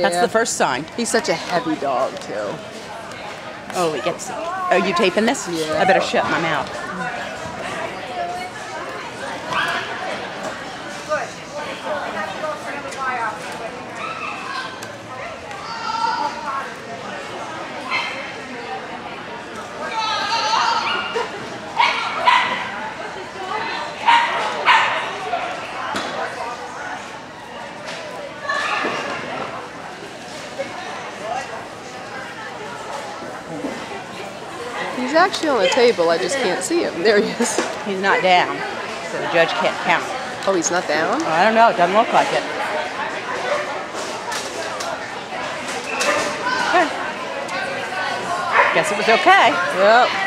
That's Yeah. the first sign. He's such a heavy dog, too. Oh, he gets. Are you taping this? Yeah. I better shut my mouth. He's actually on the table. I just can't see him. There he is. He's not down, so the judge can't count. Oh, he's not down? I don't know. It doesn't look like it. Okay. Guess it was okay. Yep.